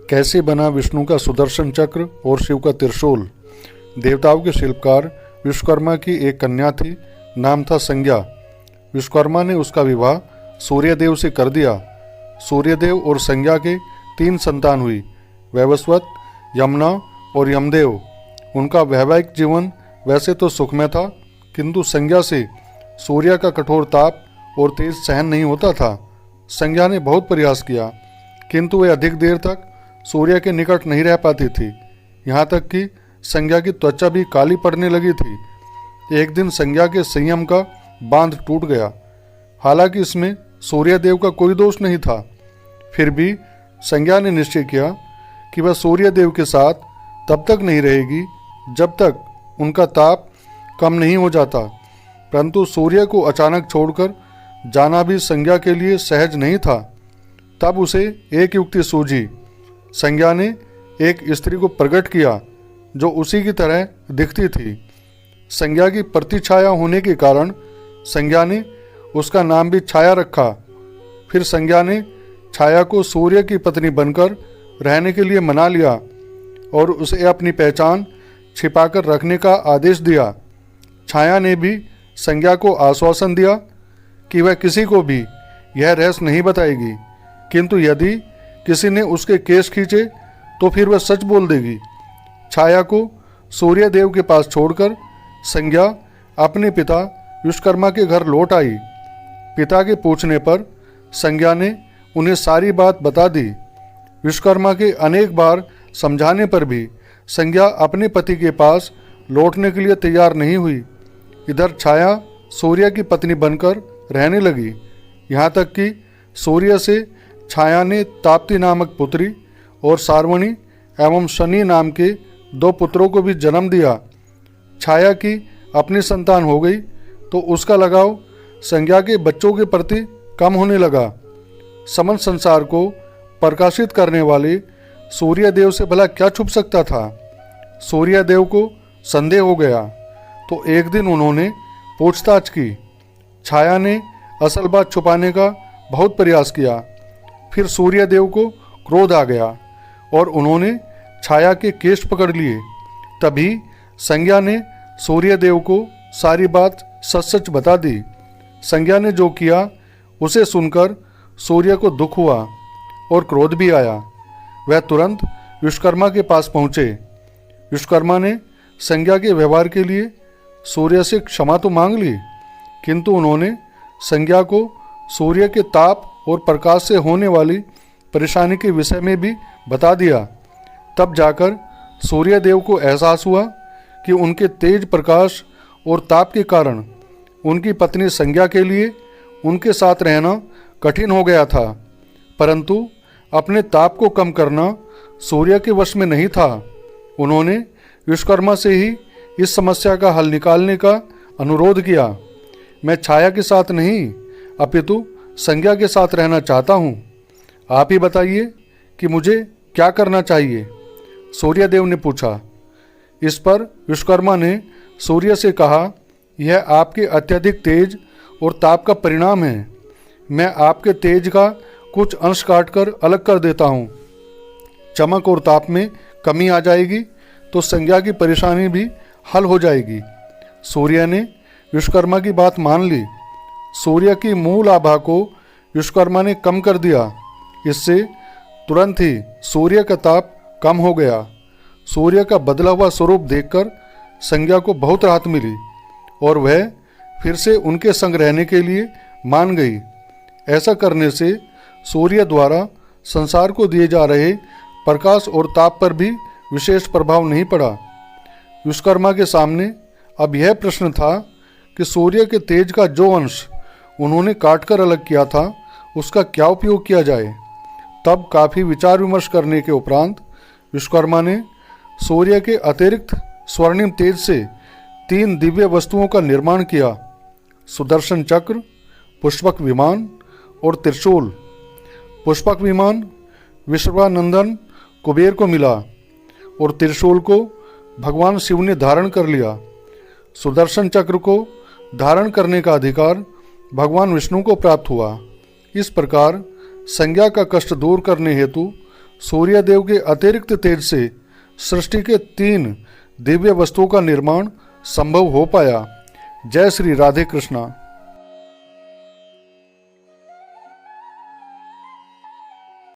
कैसे बना विष्णु का सुदर्शन चक्र और शिव का त्रिशूल। देवताओं के शिल्पकार विश्वकर्मा की एक कन्या थी, नाम था संज्ञा। विश्वकर्मा ने उसका विवाह सूर्यदेव से कर दिया। सूर्यदेव और संज्ञा के 3 संतान हुई, वैवस्वत, यमुना और यमदेव। उनका वैवाहिक जीवन वैसे तो सुखमय था, किंतु संज्ञा से सूर्य का कठोर ताप और तेज सहन नहीं होता था। संज्ञा ने बहुत प्रयास किया, किंतु वह अधिक देर तक सूर्य के निकट नहीं रह पाती थी। यहाँ तक कि संज्ञा की त्वचा भी काली पड़ने लगी थी। एक दिन संज्ञा के संयम का बांध टूट गया। हालांकि इसमें सूर्यदेव का कोई दोष नहीं था, फिर भी संज्ञा ने निश्चय किया कि वह सूर्यदेव के साथ तब तक नहीं रहेगी जब तक उनका ताप कम नहीं हो जाता। परंतु सूर्य को अचानक छोड़कर जाना भी संज्ञा के लिए सहज नहीं था। तब उसे एक युक्ति सूझी। संज्ञा ने एक स्त्री को प्रकट किया जो उसी की तरह दिखती थी। संज्ञा की प्रतिछाया होने के कारण संज्ञा ने उसका नाम भी छाया रखा। फिर संज्ञा ने छाया को सूर्य की पत्नी बनकर रहने के लिए मना लिया और उसे अपनी पहचान छिपाकर रखने का आदेश दिया। छाया ने भी संज्ञा को आश्वासन दिया कि वह किसी को भी यह रहस्य नहीं बताएगी, किंतु यदि किसी ने उसके केश खींचे तो फिर वह सच बोल देगी। छाया को सूर्यदेव के पास छोड़कर संज्ञा अपने पिता विश्वकर्मा के घर लौट आई। पिता के पूछने पर संज्ञा ने उन्हें सारी बात बता दी। विश्वकर्मा के अनेक बार समझाने पर भी संज्ञा अपने पति के पास लौटने के लिए तैयार नहीं हुई। इधर छाया सूर्य की पत्नी बनकर रहने लगी। यहाँ तक कि सूर्य से छाया ने ताप्ती नामक पुत्री और सार्वणी एवं शनि नाम के 2 पुत्रों को भी जन्म दिया। छाया की अपनी संतान हो गई तो उसका लगाव संज्ञा के बच्चों के प्रति कम होने लगा। समस्त संसार को प्रकाशित करने वाले सूर्यदेव से भला क्या छुप सकता था। सूर्यदेव को संदेह हो गया तो एक दिन उन्होंने पूछताछ की। छाया ने असल बात छुपाने का बहुत प्रयास किया। फिर सूर्यदेव को क्रोध आ गया और उन्होंने छाया के केश पकड़ लिए। तभी संज्ञा ने सूर्यदेव को सारी बात सच सच बता दी। संज्ञा ने जो किया उसे सुनकर सूर्य को दुख हुआ और क्रोध भी आया। वह तुरंत विश्वकर्मा के पास पहुँचे। विश्वकर्मा ने संज्ञा के व्यवहार के लिए सूर्य से क्षमा तो मांग ली, किंतु उन्होंने संज्ञा को सूर्य के ताप और प्रकाश से होने वाली परेशानी के विषय में भी बता दिया। तब जाकर सूर्यदेव को एहसास हुआ कि उनके तेज प्रकाश और ताप के कारण उनकी पत्नी संज्ञा के लिए उनके साथ रहना कठिन हो गया था। परंतु अपने ताप को कम करना सूर्य के वश में नहीं था। उन्होंने विश्वकर्मा से ही इस समस्या का हल निकालने का अनुरोध किया। मैं छाया के साथ नहीं अपितु संज्ञा के साथ रहना चाहता हूँ। आप ही बताइए कि मुझे क्या करना चाहिए। सूर्यदेव ने पूछा। इस पर विश्वकर्मा ने सूर्य से कहा, यह आपके अत्यधिक तेज और ताप का परिणाम है। मैं आपके तेज का कुछ अंश काटकर अलग कर देता हूँ। चमक और ताप में कमी आ जाएगी तो संज्ञा की परेशानी भी हल हो जाएगी। सूर्य ने विश्वकर्मा की बात मान ली। सूर्य की मूल आभा को विश्वकर्मा ने कम कर दिया। इससे तुरंत ही सूर्य का ताप कम हो गया। सूर्य का बदला हुआ स्वरूप देखकर संज्ञा को बहुत राहत मिली और वह फिर से उनके संग रहने के लिए मान गई। ऐसा करने से सूर्य द्वारा संसार को दिए जा रहे प्रकाश और ताप पर भी विशेष प्रभाव नहीं पड़ा। विश्वकर्मा के सामने अब यह प्रश्न था कि सूर्य के तेज का जो अंश उन्होंने काटकर अलग किया था उसका क्या उपयोग किया जाए। तब काफ़ी विचार विमर्श करने के उपरांत विश्वकर्मा ने सूर्य के अतिरिक्त स्वर्णिम तेज से 3 दिव्य वस्तुओं का निर्माण किया। सुदर्शन चक्र, पुष्पक विमान और त्रिशूल। पुष्पक विमान विश्वानंदन कुबेर को मिला और त्रिशूल को भगवान शिव ने धारण कर लिया। सुदर्शन चक्र को धारण करने का अधिकार भगवान विष्णु को प्राप्त हुआ। इस प्रकार संज्ञा का कष्ट दूर करने हेतु सूर्यदेव के अतिरिक्त तेज से सृष्टि के 3 दिव्य वस्तुओं का निर्माण संभव हो पाया। जय श्री राधे कृष्णा।